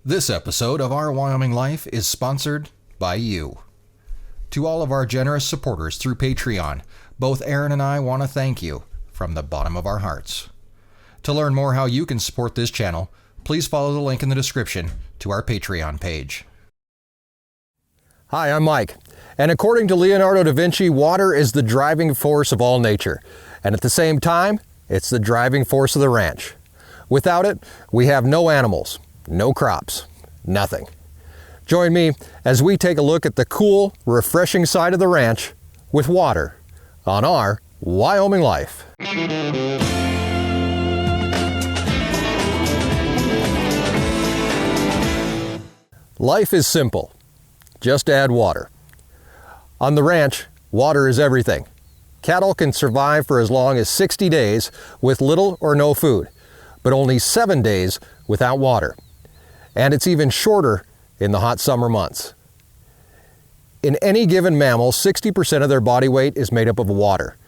This episode of Our Wyoming Life is sponsored by you. To all of our generous supporters through Patreon, both Erin and I want to thank you from the bottom of our hearts. To learn more how you can support this channel, please follow the link in the description to our Patreon page. Hi, I'm Mike, and according to Leonardo da Vinci, water is the driving force of all nature, and at the same time, it's the driving force of the ranch. Without it, we have no animals, no crops, nothing. Join me as we take a look at the cool, refreshing side of the ranch with water on our Wyoming Life. Life is simple. Just add water. On the ranch, water is everything. Cattle can survive for as long as 60 days with little or no food, but only 7 days without water. And it's even shorter in the hot summer months. In any given mammal, 60% of their body weight is made up of water,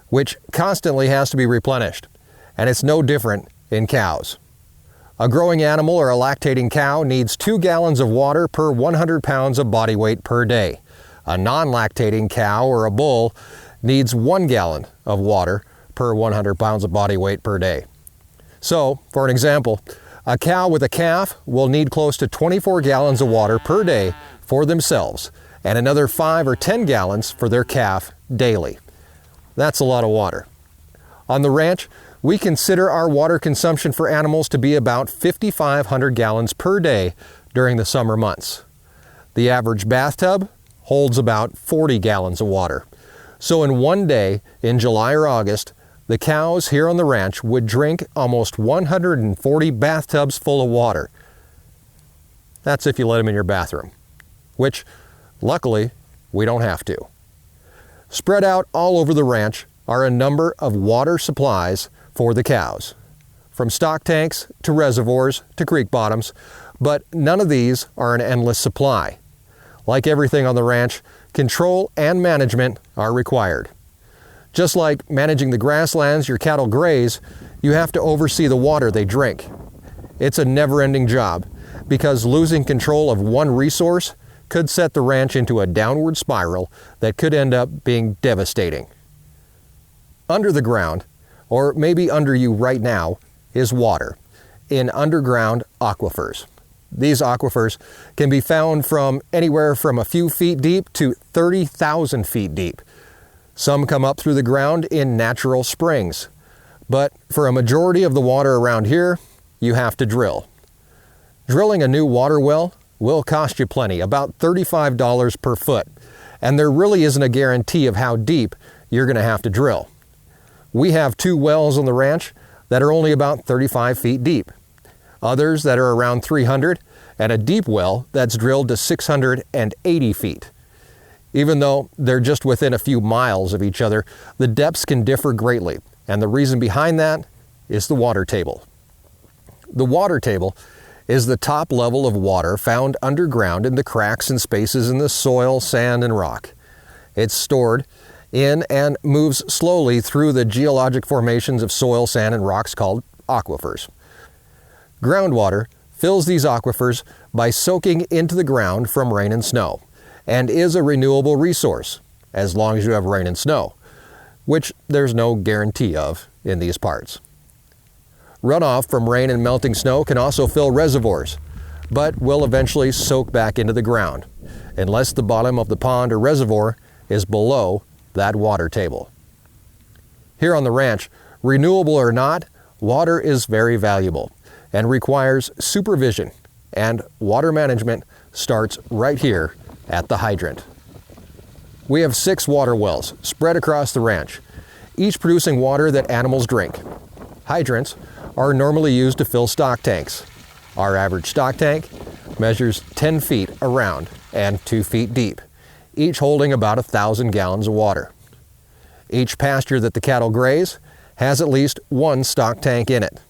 which constantly has to be replenished, and it's no different in cows. A growing animal or a lactating cow needs 2 gallons of water per 100 pounds of body weight per day. A non-lactating cow or a bull needs 1 gallon of water per 100 pounds of body weight per day. So, for an example, a cow with a calf will need close to 24 gallons of water per day for themselves, and another 5 or 10 gallons for their calf daily. That's a lot of water. On the ranch, we consider our water consumption for animals to be about 5,500 gallons per day during the summer months. The average bathtub holds about 40 gallons of water. So in one day, in July or August, the cows here on the ranch would drink almost 140 bathtubs full of water. That's if you let them in your bathroom, which, luckily, we don't have to. Spread out all over the ranch are a number of water supplies for the cows, from stock tanks to reservoirs to creek bottoms, but none of these are an endless supply. Like everything on the ranch, control and management are required. Just like managing the grasslands your cattle graze, you have to oversee the water they drink. It's a never-ending job, because losing control of one resource could set the ranch into a downward spiral that could end up being devastating. Under the ground, or maybe under you right now, is water in underground aquifers. These aquifers can be found from anywhere from a few feet deep to 30,000 feet deep. Some come up through the ground in natural springs, but for a majority of the water around here, you have to drill. Drilling a new water well will cost you plenty, about $35 per foot, and there really isn't a guarantee of how deep you're going to have to drill. We have 2 wells on the ranch that are only about 35 feet deep, others that are around 300, and a deep well that's drilled to 680 feet. Even though they're just within a few miles of each other, the depths can differ greatly, and the reason behind that is the water table. The water table is the top level of water found underground in the cracks and spaces in the soil, sand, and rock. It's stored in and moves slowly through the geologic formations of soil, sand, and rocks called aquifers. Groundwater fills these aquifers by soaking into the ground from rain and snow, and is a renewable resource, as long as you have rain and snow, which there's no guarantee of in these parts. Runoff from rain and melting snow can also fill reservoirs, but will eventually soak back into the ground, unless the bottom of the pond or reservoir is below that water table. Here on the ranch, renewable or not, water is very valuable and requires supervision, and water management starts right here at the hydrant. We have 6 water wells spread across the ranch, each producing water that animals drink. Hydrants are normally used to fill stock tanks. Our average stock tank measures 10 feet around and 2 feet deep, each holding about 1,000 gallons of water. Each pasture that the cattle graze has at least 1 stock tank in it.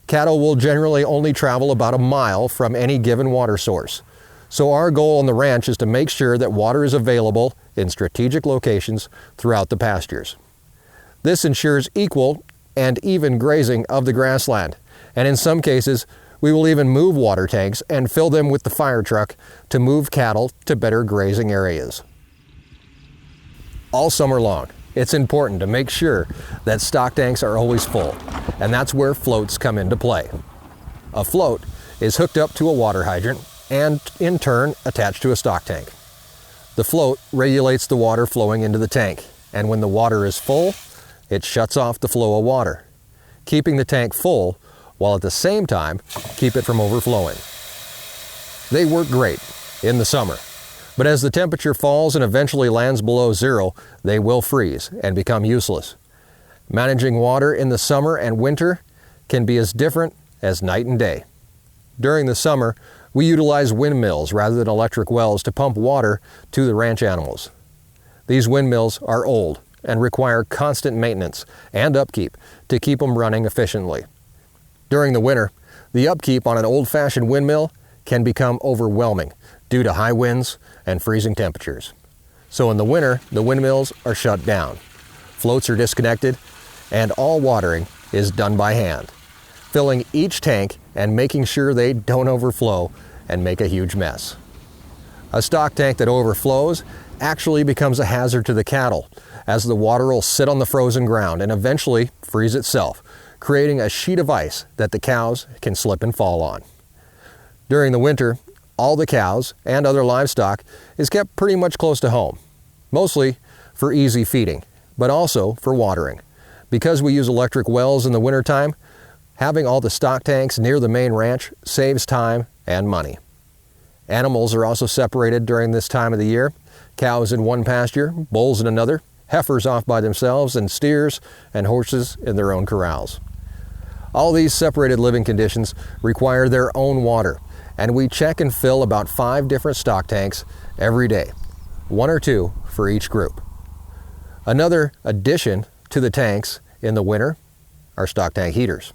Cattle will generally only travel about a mile from any given water source, so our goal on the ranch is to make sure that water is available in strategic locations throughout the pastures. This ensures equal and even grazing of the grassland, and in some cases, We will even move water tanks and fill them with the fire truck to move cattle to better grazing areas. All summer long, it's important to make sure that stock tanks are always full, and that's where floats come into play. A float is hooked up to a water hydrant and in turn attached to a stock tank. The float regulates the water flowing into the tank, and when the water is full, it shuts off the flow of water, keeping the tank full while at the same time keep it from overflowing. They work great in the summer, but as the temperature falls and eventually lands below zero, they will freeze and become useless. Managing water in the summer and winter can be as different as night and day. During the summer, we utilize windmills rather than electric wells to pump water to the ranch animals. These windmills are old and require constant maintenance and upkeep to keep them running efficiently. During the winter, the upkeep on an old-fashioned windmill can become overwhelming due to high winds and freezing temperatures. So in the winter, the windmills are shut down, floats are disconnected, and all watering is done by hand, filling each tank and making sure they don't overflow and make a huge mess. A stock tank that overflows actually becomes a hazard to the cattle, as the water will sit on the frozen ground and eventually freeze itself, creating a sheet of ice that the cows can slip and fall on. During the winter, all the cows and other livestock is kept pretty much close to home, mostly for easy feeding, but also for watering. Because we use electric wells in the wintertime, having all the stock tanks near the main ranch saves time and money. Animals are also separated during this time of the year. Cows in one pasture, bulls in another, heifers off by themselves, and steers and horses in their own corrals. All these separated living conditions require their own water, and we check and fill about 5 different stock tanks every day, 1 or 2 for each group. Another addition to the tanks in the winter are stock tank heaters.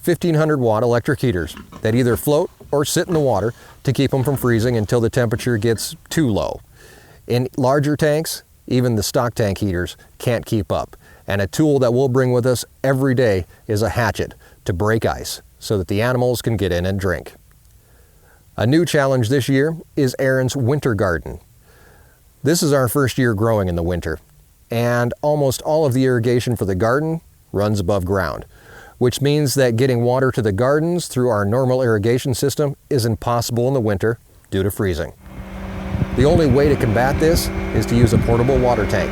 1,500 watt electric heaters that either float or sit in the water to keep them from freezing until the temperature gets too low. In larger tanks, even the stock tank heaters can't keep up, and a tool that we'll bring with us every day is a hatchet to break ice so that the animals can get in and drink. A new challenge this year is Erin's winter garden. This is our first year growing in the winter, and almost all of the irrigation for the garden runs above ground, which means that getting water to the gardens through our normal irrigation system is impossible in the winter due to freezing. The only way to combat this is to use a portable water tank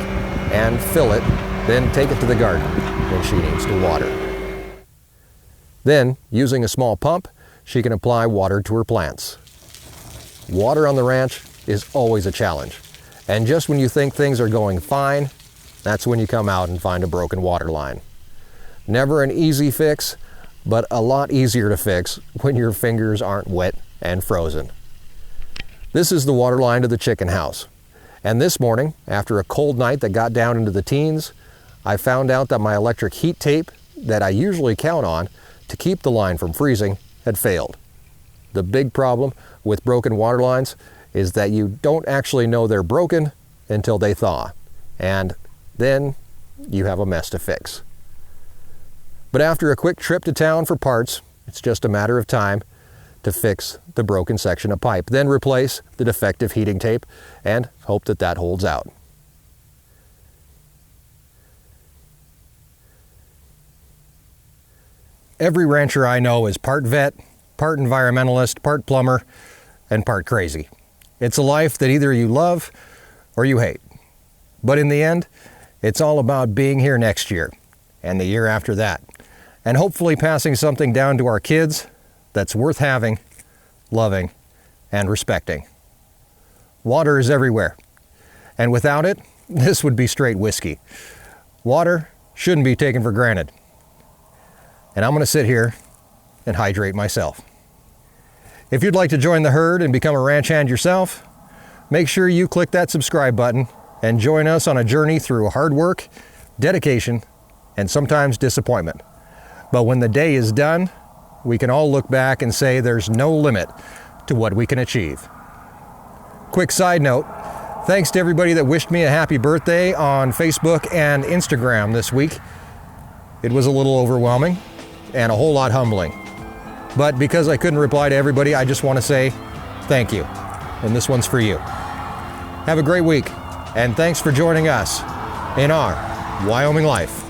and fill it, then take it to the garden when she needs to water. Then, using a small pump, she can apply water to her plants. Water on the ranch is always a challenge, and just when you think things are going fine, that's when you come out and find a broken water line. Never an easy fix, but a lot easier to fix when your fingers aren't wet and frozen. This is the water line to the chicken house. And this morning, after a cold night that got down into the teens, I found out that my electric heat tape that I usually count on to keep the line from freezing had failed. The big problem with broken water lines is that you don't actually know they're broken until they thaw, and then you have a mess to fix. But after a quick trip to town for parts, it's just a matter of time to fix the broken section of pipe, then replace the defective heating tape and hope that that holds out. Every rancher I know is part vet, part environmentalist, part plumber, and part crazy. It's a life that either you love or you hate. But in the end, it's all about being here next year and the year after that, and hopefully passing something down to our kids that's worth having, loving, and respecting. Water is everywhere, and without it, this would be straight whiskey. Water shouldn't be taken for granted. And I'm going to sit here and hydrate myself. If you'd like to join the herd and become a ranch hand yourself, make sure you click that subscribe button and join us on a journey through hard work, dedication, and sometimes disappointment. But when the day is done, we can all look back and say there's no limit to what we can achieve. Quick side note, thanks to everybody that wished me a happy birthday on Facebook and Instagram this week. It was a little overwhelming and a whole lot humbling. but because I couldn't reply to everybody, I just want to say thank you. And this one's for you. Have a great week, and thanks for joining us in our Wyoming Life.